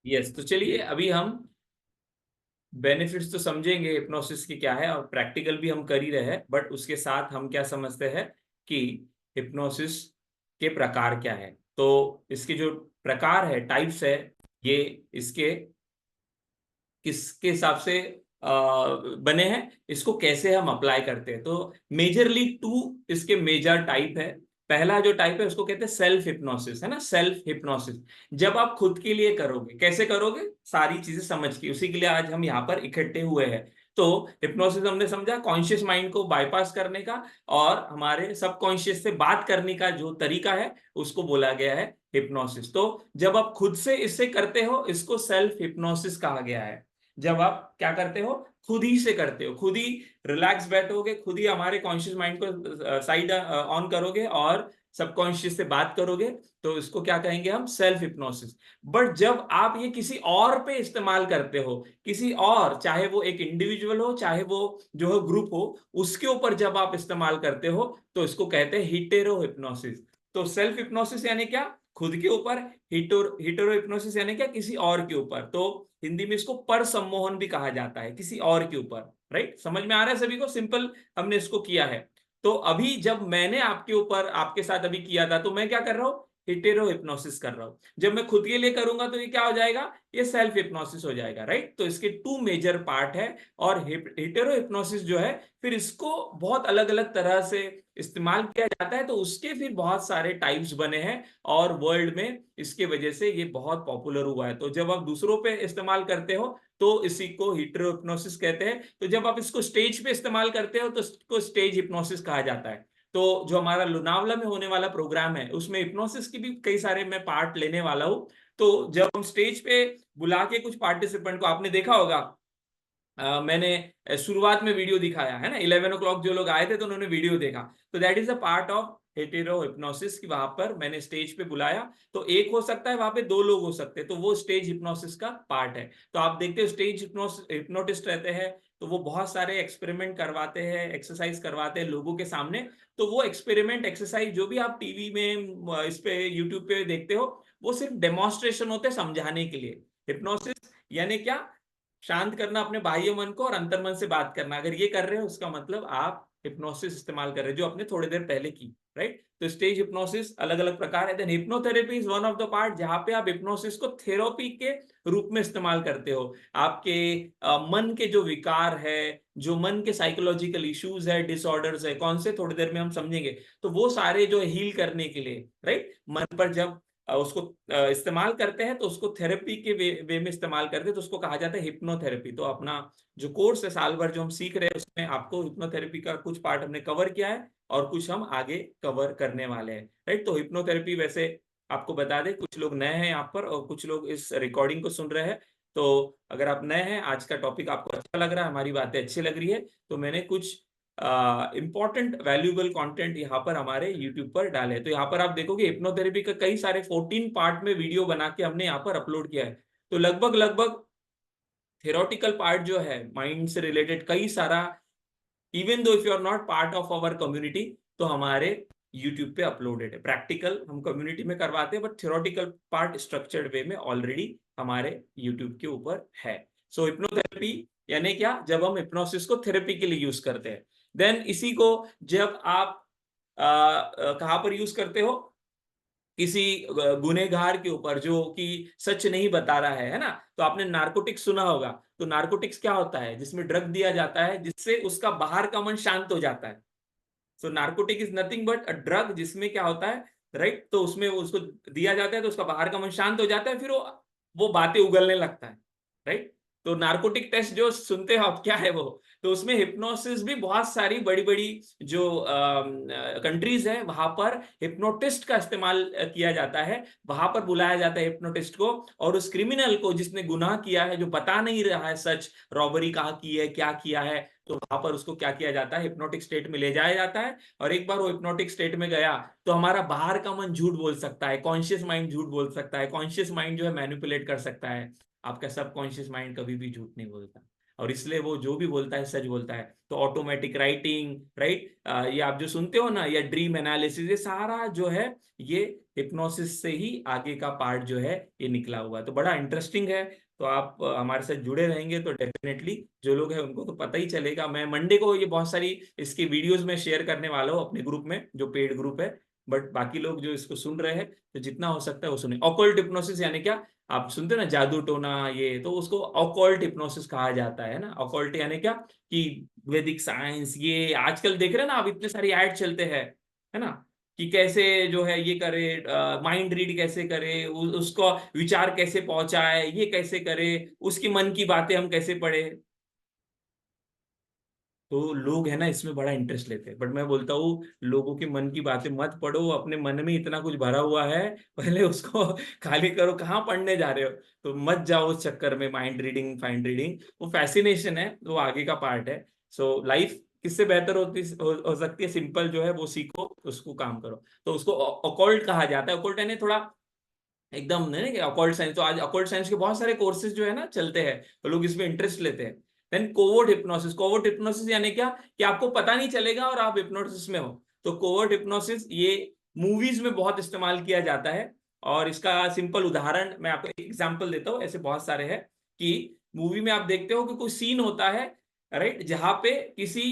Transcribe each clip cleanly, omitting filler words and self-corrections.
Yes, तो चलिए अभी हम बेनिफिट्स तो समझेंगे हिप्नोसिस की क्या है, और प्रैक्टिकल भी हम कर ही रहे हैं, बट उसके साथ हम क्या समझते हैं कि हिप्नोसिस के प्रकार क्या है। तो इसके जो प्रकार है, टाइप्स है, ये इसके किसके हिसाब से बने हैं, इसको कैसे हम अप्लाई करते हैं। तो मेजरली टू इसके मेजर टाइप है। पहला जो टाइप है उसको कहते हैं सेल्फ हिप्नोसिस, है ना, सेल्फ हिप्नोसिस। जब आप खुद के लिए करोगे, कैसे करोगे, सारी चीजें समझ के, उसी के लिए आज हम यहाँ पर इकट्ठे हुए हैं। तो हिप्नोसिस हमने समझा कॉन्शियस माइंड को बाईपास करने का और हमारे सबकॉन्शियस से बात करने का जो तरीका है उसको बोला गया है हिप्नोसिस। तो जब आप खुद से इससे करते हो, इसको सेल्फ हिप्नोसिस कहा गया है। जब आप क्या करते हो, खुद ही से करते हो, खुद ही रिलैक्स बैठोगे, खुद ही हमारे कॉन्शियस माइंड को साइड ऑन करोगे और सबकॉन्शियस से बात करोगे, तो इसको क्या कहेंगे हम, सेल्फ हिप्नोसिस। बट जब आप ये किसी और पे इस्तेमाल करते हो, किसी और, चाहे वो एक इंडिविजुअल हो, चाहे वो जो है ग्रुप हो, उसके ऊपर जब आप इस्तेमाल करते हो, तो इसको कहते हैं हिटेरो हिप्नोसिस। तो सेल्फ हिप्नोसिस यानी क्या, खुद के ऊपर, हिटेरो हिप्नोसिस यानी क्या, किसी और के ऊपर। तो हिंदी में इसको पर सम्मोहन भी कहा जाता है, किसी और के ऊपर। राइट, समझ में आ रहा है सभी को, सिंपल हमने इसको किया है। तो अभी जब मैंने आपके ऊपर, आपके साथ अभी किया था, तो मैं क्या कर रहा हूं, हिटेरो हिप्नोसिस कर रहा हूं। जब मैं खुद के लिए करूंगा तो ये क्या हो जाएगा, ये सेल्फ हिप्नोसिस हो जाएगा। राइट, तो इसके टू मेजर पार्ट है। और हिटेरो हिप्नोसिस जो है, फिर इसको बहुत अलग अलग तरह से इस्तेमाल किया जाता है, तो उसके फिर बहुत सारे टाइप्स बने हैं और वर्ल्ड में इसके वजह से ये बहुत पॉपुलर हुआ है। तो जब आप दूसरों पे इस्तेमाल करते हो तो इसी को हिटेरो हिप्नोसिस कहते हैं। तो जब आप इसको स्टेज पे इस्तेमाल करते हो तो इसको स्टेज हिप्नोसिस कहा जाता है। तो जो हमारा लोनावला में होने वाला प्रोग्राम है, उसमें हिप्नोसिस की भी कई सारे मैं पार्ट लेने वाला हूँ। तो जब हम स्टेज पे बुला के कुछ पार्टिसिपेंट को, आपने देखा होगा, मैंने शुरुआत में वीडियो दिखाया है ना, 11 o'clock जो लोग आए थे तो उन्होंने वीडियो देखा। तो that is a part of hetero hypnosis की, वहां पर मैंने स्टेज पे बुलाया। तो एक हो सकता है, वहां पे दो लोग हो सकते हैं, तो वो स्टेज हिप्नोसिस का पार्ट है। तो आप देखते हो स्टेज हिप्नोटिस्ट रहते हैं, तो वो बहुत सारे एक्सपेरिमेंट करवाते हैं, एक्सरसाइज करवाते हैं लोगों के सामने। तो वो एक्सपेरिमेंट एक्सरसाइज जो भी आप टीवी में, इस पे यूट्यूब पे देखते हो, वो सिर्फ डेमोन्स्ट्रेशन होते हैं, समझाने के लिए। हिप्नोसिस यानी क्या, शांत करना अपने बाह्य मन को और अंतर्मन से बात करना। अगर ये कर रहे हो, उसका मतलब आप हिप्नोसिस इस्तेमाल कर रहे हो, जो आपने थोड़ी देर पहले की। राइट, तो स्टेज हिप्नोसिस अलग अलग प्रकार है। Then hypnotherapy is one of the part, जहां पे आप हिप्नोसिस को थेरेपी के रूप में इस्तेमाल करते हो। आपके मन के जो विकार है, जो मन के साइकोलॉजिकल इश्यूज है, डिसऑर्डर्स है, कौन से थोड़ी देर में हम समझेंगे, तो वो सारे जो हील करने के लिए, राइट, मन पर जब उसको इस्तेमाल करते हैं, तो उसको थेरेपी के वे में इस्तेमाल करते हैं, तो उसको कहा जाता है हिप्नोथेरेपी। तो अपना जो कोर्स है साल भर जो हम सीख रहे हैं, उसमें आपको हिप्नोथेरेपी का कुछ पार्ट हमने कवर किया है और कुछ हम आगे कवर करने वाले हैं। राइट, तो हिप्नोथेरेपी वैसे आपको बता दें, कुछ लोग नए हैं यहाँ पर और कुछ लोग इस रिकॉर्डिंग को सुन रहे हैं। तो अगर आप नए हैं, आज का टॉपिक आपको अच्छा लग रहा है, हमारी बातें अच्छी लग रही है, तो मैंने कुछ इंपॉर्टेंट वैल्यूएबल कंटेंट यहाँ पर हमारे यूट्यूब पर डाले। तो यहाँ पर आप देखोगे हिप्नोथेरेपी का कई सारे 14 पार्ट में वीडियो बना के हमने यहाँ पर अपलोड किया है। तो लगभग लगभग थेरोटिकल पार्ट जो है माइंड से रिलेटेड कई सारा, even though if you are not part of our community, तो हमारे यूट्यूब पे अपलोडेड है। प्रैक्टिकल हम कम्युनिटी में करवाते हैं, but theoretical part structured way में ऑलरेडी हमारे यूट्यूब के ऊपर है। सो हिप्नोथेरेपी यानी क्या, जब हम हिप्नोसिस को थेरेपी के लिए यूज करते हैं। देन इसी को जब आप कहाँ पर यूज करते हो, किसी गुनेगार के ऊपर जो कि सच नहीं बता रहा है ना। तो आपने नार्कोटिक्स सुना होगा। तो नार्कोटिक्स क्या होता है, जिसमें ड्रग दिया जाता है जिससे उसका बाहर का मन शांत हो जाता है। So narcotic is nothing but a drug, जिसमें क्या होता है, राइट, तो उसमें उसको दिया जाता है तो उसका बाहर का मन शांत हो जाता है, फिर वो बातें उगलने लगता है। राइट, तो नार्कोटिक टेस्ट जो सुनते हो आप, क्या है वो, तो उसमें हिप्नोसिस भी बहुत सारी बड़ी बड़ी जो कंट्रीज है, वहां पर हिप्नोटिस्ट का इस्तेमाल किया जाता है। वहां पर बुलाया जाता है हिप्नोटिस्ट को, और उस क्रिमिनल को जिसने गुनाह किया है, जो बता नहीं रहा है सच, रॉबरी कहाँ की है, क्या किया है, तो वहां पर उसको क्या किया जाता है, हिप्नोटिक स्टेट में ले जाया जाता है। और एक बार वो हिप्नोटिक स्टेट में गया, तो हमारा बाहर का मन झूठ बोल सकता है, कॉन्शियस माइंड झूठ बोल सकता है, कॉन्शियस माइंड जो है मैनिपुलेट कर सकता है। आपका सबकॉन्शियस माइंड कभी भी झूठ नहीं बोलता। और इसलिए वो जो भी बोलता है सच बोलता है। तो ऑटोमेटिक राइटिंग, राइट, ये आप जो सुनते हो ना, या ड्रीम एनालिसिस, ये सारा जो है ये हिप्नोसिस से ही आगे का पार्ट जो है ये निकला हुआ है। तो बड़ा इंटरेस्टिंग है। तो आप हमारे साथ जुड़े रहेंगे तो डेफिनेटली जो लोग हैं उनको तो पता ही चलेगा। मैं मंडे को ये बहुत सारी इसकी वीडियोस में शेयर करने वाला हूँ अपने ग्रुप में, जो पेड ग्रुप है। बट बाकी लोग जो इसको सुन रहे हैं तो जितना हो सकता है वो सुने। ऑकल्ट हिप्नोसिस यानी क्या, आप सुनते हो ना जादू टोना, ये तो उसको ऑकल्ट हिप्नोसिस कहा जाता है ना। ऑकल्ट यानी क्या कि वैदिक साइंस, ये आजकल देख रहे हैं ना आप, इतने सारी ऐड चलते हैं, है ना, कि कैसे जो है ये करे, माइंड रीड कैसे करे, उसको विचार कैसे पहुंचाए, ये कैसे करे, उसकी मन की बातें हम कैसे पढ़े। तो लोग है ना इसमें बड़ा इंटरेस्ट लेते हैं, बट मैं बोलता हूँ लोगों के मन की बातें मत पढ़ो, अपने मन में इतना कुछ भरा हुआ है, पहले उसको खाली करो। कहाँ पढ़ने जा रहे हो? तो मत जाओ उस चक्कर में, माइंड रीडिंग फाइंड रीडिंग, वो फैसिनेशन है, वो आगे का पार्ट है। सो लाइफ किससे बेहतर हो सकती है, सिंपल जो है वो सीखो, उसको काम करो। तो उसको ऑकल्ट कहा जाता है। ऑकल्ट यानी थोड़ा एकदम नहीं कि अकॉल्ट साइंस, तो आज अकॉल्ट साइंस के बहुत सारे कोर्सेज जो है ना चलते हैं, तो लोग इसमें इंटरेस्ट लेते हैं। Then covert hypnosis, covert hypnosis यानी क्या कि आपको पता नहीं चलेगा और आप हिप्नोसिस में हो। तो कोवर्ट हिप्नोसिस ये मूवीज में बहुत इस्तेमाल किया जाता है। और इसका सिंपल उदाहरण मैं आपको एक एग्जांपल देता हूँ, ऐसे बहुत सारे हैं कि मूवी में आप देखते हो कि कोई सीन होता है, राइट, जहां पे किसी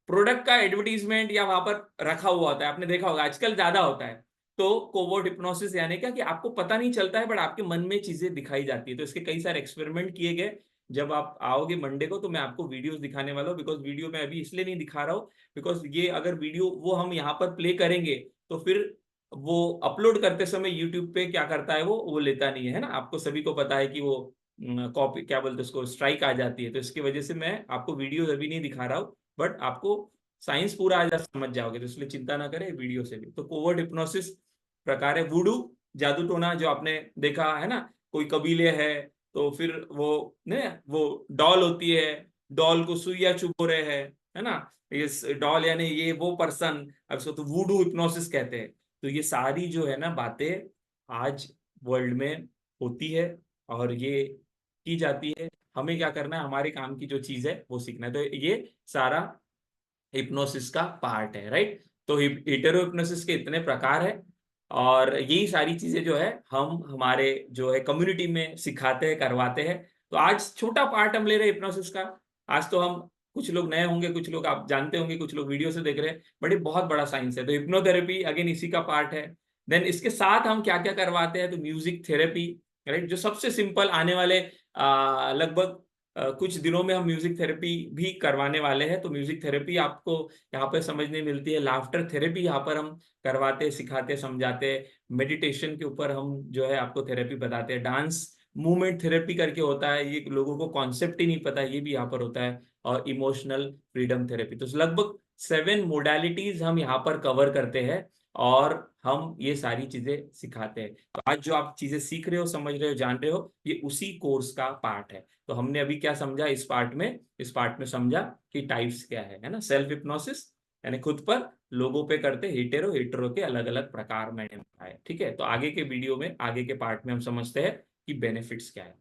प्रोडक्ट का एडवर्टीजमेंट या वहां पर रखा हुआ होता है, आपने देखा होगा, आजकल ज्यादा होता है। तो कोवर्ट हिप्नोसिस यानी क्या कि आपको पता नहीं चलता है बट आपके मन में चीजें दिखाई जाती है। तो इसके कई सारे एक्सपेरिमेंट किए गए। जब आप आओगे मंडे को तो मैं आपको वीडियोस दिखाने वाला हूँ, बिकॉज वीडियो मैं अभी इसलिए नहीं दिखा रहा हूँ बिकॉज ये अगर वीडियो वो हम यहाँ पर प्ले करेंगे तो फिर वो अपलोड करते समय यूट्यूब पे क्या करता है, वो लेता नहीं है ना। आपको सभी को पता है कि वो कॉपी क्या बोलते हैं उसको, स्ट्राइक आ जाती है। तो इसकी वजह से मैं आपको वीडियो अभी नहीं दिखा रहा हूँ, बट आपको साइंस पूरा आज समझ जाओगे, तो इसलिए चिंता ना करें वीडियो से भी। तो कोवर्ट हिप्नोसिस प्रकार है वुडू, जादू टोना, जो आपने देखा है ना, कोई कबीले है तो फिर वो ने वो डॉल होती है, डॉल को सुइया चुभो रहे हैं, है ना, इस डॉल यानी ये वो पर्सन, अब इसको तो वुडू हिप्नोसिस कहते हैं। तो ये सारी जो है ना बातें आज वर्ल्ड में होती है और ये की जाती है। हमें क्या करना है, हमारे काम की जो चीज है वो सीखना है। तो ये सारा हिप्नोसिस का पार्ट है, राइट। तो हिटेरो हिप्नोसिस के इतने प्रकार है और यही सारी चीजें जो है हम हमारे जो है कम्युनिटी में सिखाते हैं, करवाते हैं। तो आज छोटा पार्ट हम ले रहे हैं हिप्नोसिस का। आज तो हम, कुछ लोग नए होंगे, कुछ लोग आप जानते होंगे, कुछ लोग वीडियो से देख रहे हैं, बट ये बहुत बड़ा साइंस है। तो हिप्नोथेरेपी अगेन इसी का पार्ट है। देन इसके साथ हम क्या क्या करवाते हैं, तो म्यूजिक थेरेपी, राइट, जो सबसे सिंपल आने वाले लगभग कुछ दिनों में हम म्यूजिक थेरेपी भी करवाने वाले हैं। तो म्यूजिक थेरेपी आपको यहाँ पर समझने मिलती है। लाफ्टर थेरेपी यहाँ पर हम करवाते, सिखाते, समझाते हैं। मेडिटेशन के ऊपर हम जो है आपको थेरेपी बताते हैं। डांस मूवमेंट थेरेपी करके होता है, ये लोगों को कॉन्सेप्ट ही नहीं पता, ये भी यहाँ पर होता है। और इमोशनल फ्रीडम थेरेपी। तो लगभग 7 मोडालिटीज हम यहाँ पर कवर करते हैं और हम ये सारी चीजें सिखाते हैं। तो आज जो आप चीजें सीख रहे हो, समझ रहे हो, जान रहे हो, ये उसी कोर्स का पार्ट है। तो हमने अभी क्या समझा इस पार्ट में, इस पार्ट में समझा कि टाइप्स क्या है ना, सेल्फ हिप्नोसिस यानी खुद पर, लोगों पे करते, हिटेरो, हिटेरो के अलग अलग प्रकार मैंने बताए, ठीक है। तो आगे के वीडियो में, आगे के पार्ट में हम समझते हैं कि बेनिफिट्स क्या है,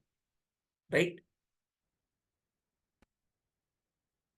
राइट।